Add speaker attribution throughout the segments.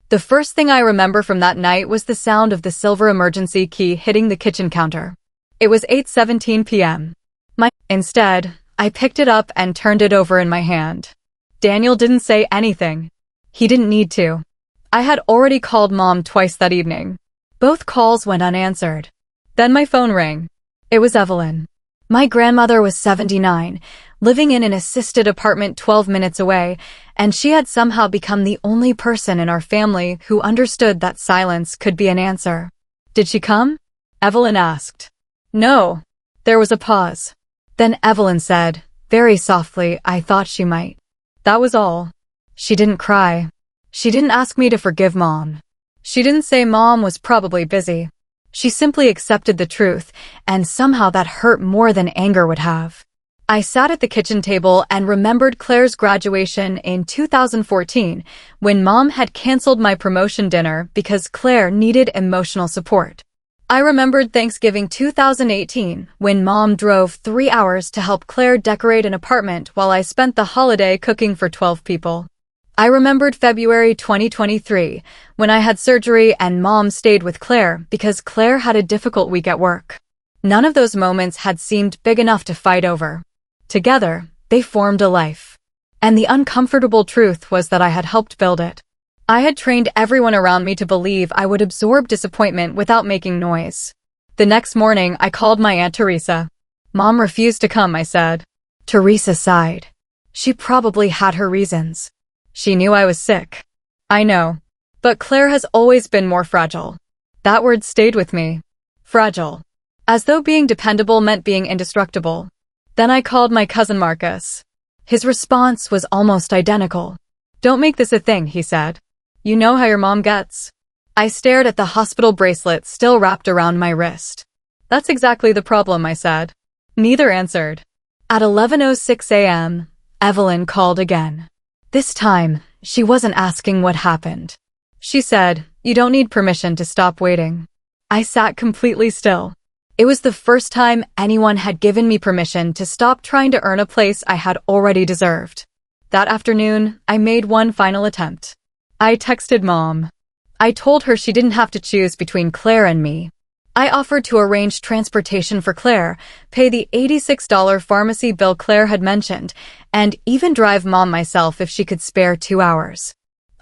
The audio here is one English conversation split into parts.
Speaker 1: The first thing I remember from that night was the sound of the silver emergency key hitting the kitchen counter. It was 8:17 p.m. Instead, I picked it up and turned it over in my hand. Daniel didn't say anything. He didn't need to. I had already called Mom twice that evening. Both calls went unanswered. Then my phone rang. It was Evelyn. My grandmother was 79, living in an assisted apartment 12 minutes away, and she had somehow become the only person in our family who understood that silence could be an answer. "Did she come?" Evelyn asked. "No." There was a pause. Then Evelyn said, very softly, "I thought she might." That was all. She didn't cry. She didn't ask me to forgive Mom. She didn't say Mom was probably busy. She simply accepted the truth, and somehow that hurt more than anger would have. I sat at the kitchen table and remembered Claire's graduation in 2014, when Mom had canceled my promotion dinner because Claire needed emotional support. I remembered Thanksgiving 2018, when Mom drove 3 hours to help Claire decorate an apartment while I spent the holiday cooking for 12 people. I remembered February 2023, when I had surgery and Mom stayed with Claire because Claire had a difficult week at work. None of those moments had seemed big enough to fight over. Together, they formed a life. And the uncomfortable truth was that I had helped build it. I had trained everyone around me to believe I would absorb disappointment without making noise. The next morning, I called my Aunt Teresa. "Mom refused to come," I said. Teresa sighed. She probably had her reasons. She knew I was sick. I know. But Claire has always been more fragile. That word stayed with me. Fragile. As though being dependable meant being indestructible. Then I called my cousin Marcus. His response was almost identical. "Don't make this a thing," he said. "You know how your mom gets." I stared at the hospital bracelet still wrapped around my wrist. "That's exactly the problem," I said. Neither answered. At 11:06 a.m., Evelyn called again. This time, she wasn't asking what happened. She said, "You don't need permission to stop waiting." I sat completely still. It was the first time anyone had given me permission to stop trying to earn a place I had already deserved. That afternoon, I made one final attempt. I texted Mom. I told her she didn't have to choose between Claire and me. I offered to arrange transportation for Claire, pay the $86 pharmacy bill Claire had mentioned, and even drive Mom myself if she could spare 2 hours.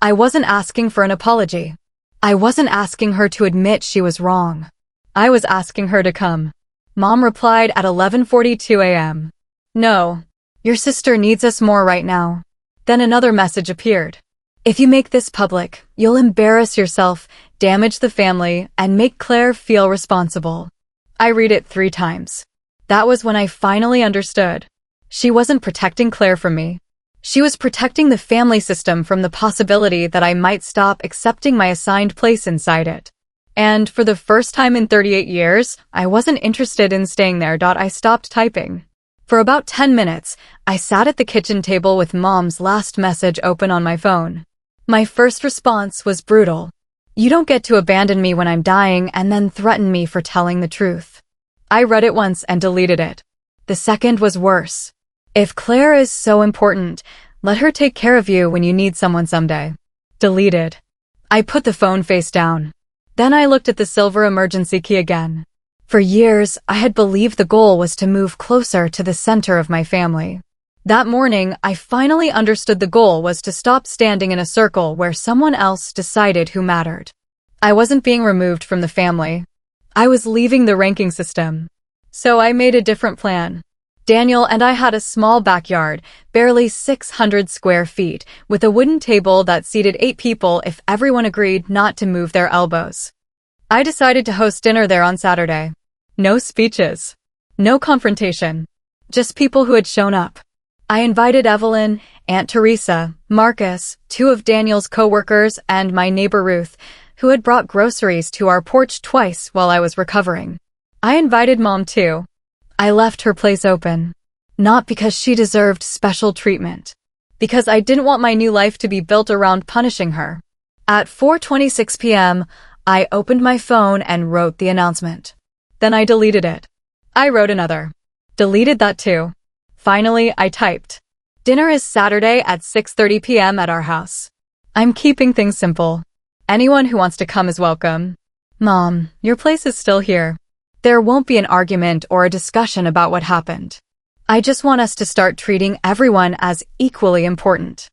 Speaker 1: I wasn't asking for an apology. I wasn't asking her to admit she was wrong. I was asking her to come. Mom replied at 11:42 a.m. "No, your sister needs us more right now." Then another message appeared. "If you make this public, you'll embarrass yourself, damage the family, and make Claire feel responsible." I read it 3 times. That was when I finally understood. She wasn't protecting Claire from me. She was protecting the family system from the possibility that I might stop accepting my assigned place inside it. And for the first time in 38 years, I wasn't interested in staying there. I stopped typing. For about 10 minutes, I sat at the kitchen table with Mom's last message open on my phone. My first response was brutal. "You don't get to abandon me when I'm dying and then threaten me for telling the truth." I read it once and deleted it. The second was worse. "If Claire is so important, let her take care of you when you need someone someday." Deleted. I put the phone face down. Then I looked at the silver emergency key again. For years, I had believed the goal was to move closer to the center of my family. That morning, I finally understood the goal was to stop standing in a circle where someone else decided who mattered. I wasn't being removed from the family. I was leaving the ranking system. So I made a different plan. Daniel and I had a small backyard, barely 600 square feet, with a wooden table that seated 8 people if everyone agreed not to move their elbows. I decided to host dinner there on Saturday. No speeches. No confrontation. Just people who had shown up. I invited Evelyn, Aunt Teresa, Marcus, 2 of Daniel's co-workers, and my neighbor Ruth, who had brought groceries to our porch twice while I was recovering. I invited Mom too. I left her place open. Not because she deserved special treatment. Because I didn't want my new life to be built around punishing her. At 4:26 p.m., I opened my phone and wrote the announcement. Then I deleted it. I wrote another. Deleted that too. Finally, I typed. "Dinner is Saturday at 6:30 p.m. at our house." I'm keeping things simple. Anyone who wants to come is welcome. Mom, your place is still here. There won't be an argument or a discussion about what happened. I just want us to start treating everyone as equally important.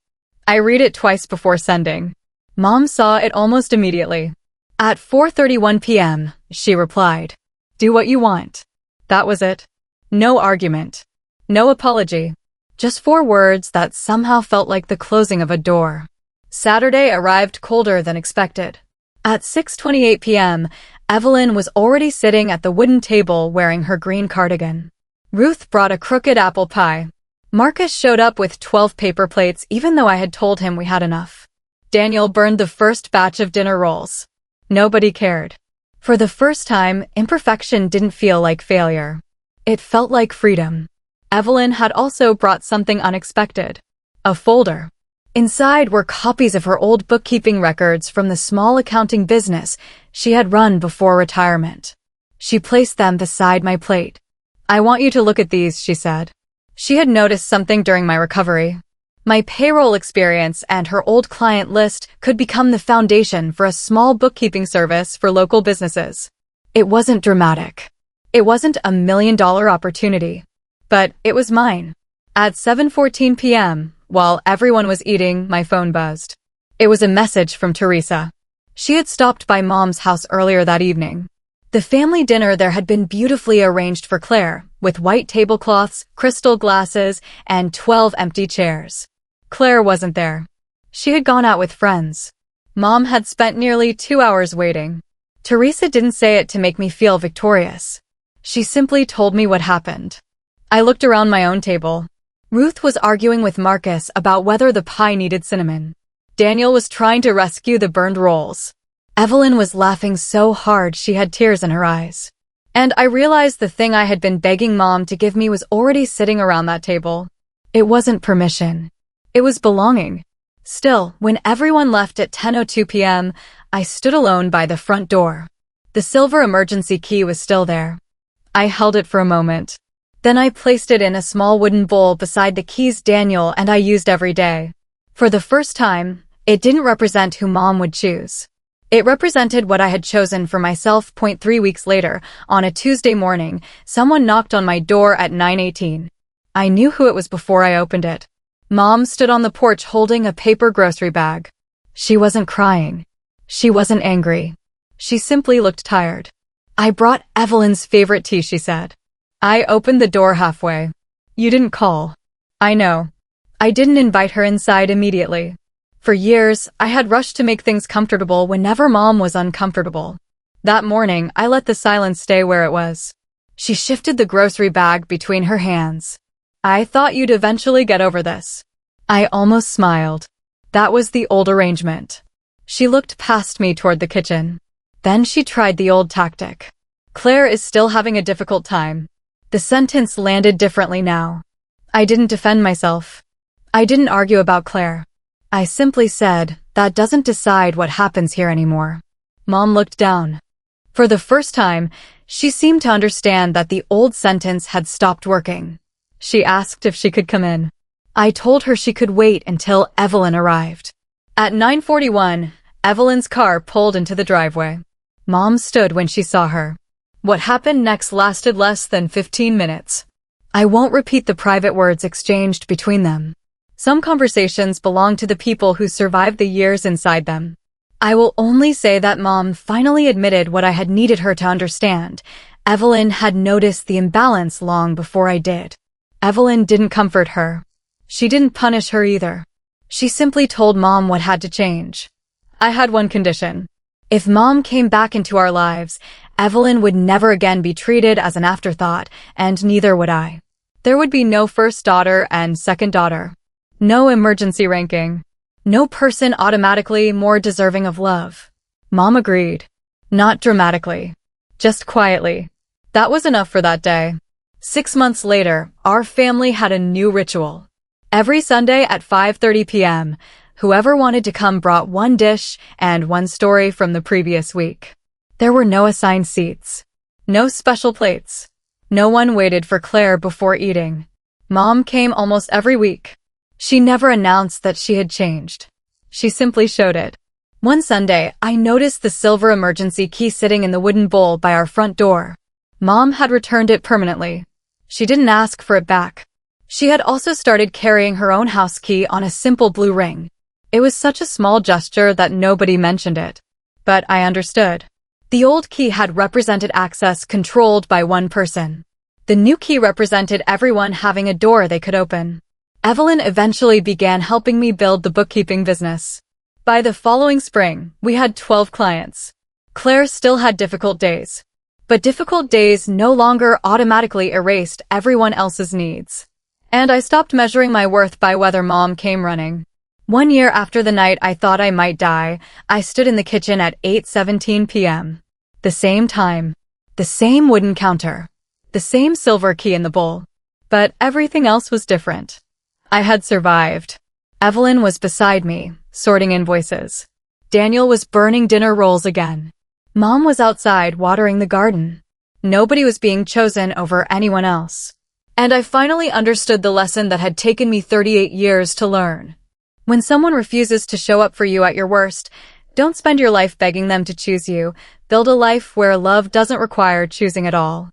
Speaker 1: I read it twice before sending. Mom saw it almost immediately. At 4:31 p.m., she replied, "Do what you want." That was it. No argument. No apology. Just 4 words that somehow felt like the closing of a door. Saturday arrived colder than expected. At 6:28 p.m., Evelyn was already sitting at the wooden table wearing her green cardigan. Ruth brought a crooked apple pie. Marcus showed up with 12 paper plates even though I had told him we had enough. Daniel burned the first batch of dinner rolls. Nobody cared. For the first time, imperfection didn't feel like failure. It felt like freedom. Evelyn had also brought something unexpected. A folder. Inside were copies of her old bookkeeping records from the small accounting business she had run before retirement. She placed them beside my plate. "I want you to look at these," she said. She had noticed something during my recovery. My payroll experience and her old client list could become the foundation for a small bookkeeping service for local businesses. It wasn't dramatic. It wasn't a $1 million opportunity. But it was mine. At 7:14 p.m., while everyone was eating, my phone buzzed. It was a message from Teresa. She had stopped by Mom's house earlier that evening. The family dinner there had been beautifully arranged for Claire, with white tablecloths, crystal glasses, and 12 empty chairs. Claire wasn't there. She had gone out with friends. Mom had spent nearly 2 hours waiting. Teresa didn't say it to make me feel victorious. She simply told me what happened. I looked around my own table. Ruth was arguing with Marcus about whether the pie needed cinnamon. Daniel was trying to rescue the burned rolls. Evelyn was laughing so hard she had tears in her eyes. And I realized the thing I had been begging Mom to give me was already sitting around that table. It wasn't permission. It was belonging. Still, when everyone left at 10:02 p.m., I stood alone by the front door. The silver emergency key was still there. I held it for a moment. Then I placed it in a small wooden bowl beside the keys Daniel and I used every day. For the first time, it didn't represent who Mom would choose. It represented what I had chosen for myself. 3 weeks later, on a Tuesday morning, someone knocked on my door at 9:18. I knew who it was before I opened it. Mom stood on the porch holding a paper grocery bag. She wasn't crying. She wasn't angry. She simply looked tired. "I brought Evelyn's favorite tea," she said. I opened the door halfway. "You didn't call." "I know. I didn't invite her inside immediately. For years, I had rushed to make things comfortable whenever Mom was uncomfortable. That morning, I let the silence stay where it was." She shifted the grocery bag between her hands. "I thought you'd eventually get over this." I almost smiled. That was the old arrangement. She looked past me toward the kitchen. Then she tried the old tactic. "Claire is still having a difficult time." The sentence landed differently now. I didn't defend myself. I didn't argue about Claire. I simply said, "That doesn't decide what happens here anymore." Mom looked down. For the first time, she seemed to understand that the old sentence had stopped working. She asked if she could come in. I told her she could wait until Evelyn arrived. At 9:41, Evelyn's car pulled into the driveway. Mom stood when she saw her. What happened next lasted less than 15 minutes. I won't repeat the private words exchanged between them. Some conversations belong to the people who survived the years inside them. I will only say that Mom finally admitted what I had needed her to understand. Evelyn had noticed the imbalance long before I did. Evelyn didn't comfort her. She didn't punish her either. She simply told Mom what had to change. I had one condition. If Mom came back into our lives, Evelyn would never again be treated as an afterthought, and neither would I. There would be no first daughter and second daughter. No emergency ranking. No person automatically more deserving of love. Mom agreed. Not dramatically. Just quietly. That was enough for that day. 6 months later, our family had a new ritual. Every Sunday at 5:30 p.m., whoever wanted to come brought one dish and one story from the previous week. There were no assigned seats. No special plates. No one waited for Claire before eating. Mom came almost every week. She never announced that she had changed. She simply showed it. One Sunday, I noticed the silver emergency key sitting in the wooden bowl by our front door. Mom had returned it permanently. She didn't ask for it back. She had also started carrying her own house key on a simple blue ring. It was such a small gesture that nobody mentioned it. But I understood. The old key had represented access controlled by one person. The new key represented everyone having a door they could open. Evelyn eventually began helping me build the bookkeeping business. By the following spring, we had 12 clients. Claire still had difficult days. But difficult days no longer automatically erased everyone else's needs. And I stopped measuring my worth by whether Mom came running. One year after the night I thought I might die, I stood in the kitchen at 8:17 p.m. The same time. The same wooden counter. The same silver key in the bowl. But everything else was different. I had survived. Evelyn was beside me, sorting invoices. Daniel was burning dinner rolls again. Mom was outside watering the garden. Nobody was being chosen over anyone else. And I finally understood the lesson that had taken me 38 years to learn. When someone refuses to show up for you at your worst, don't spend your life begging them to choose you. Build a life where love doesn't require choosing at all.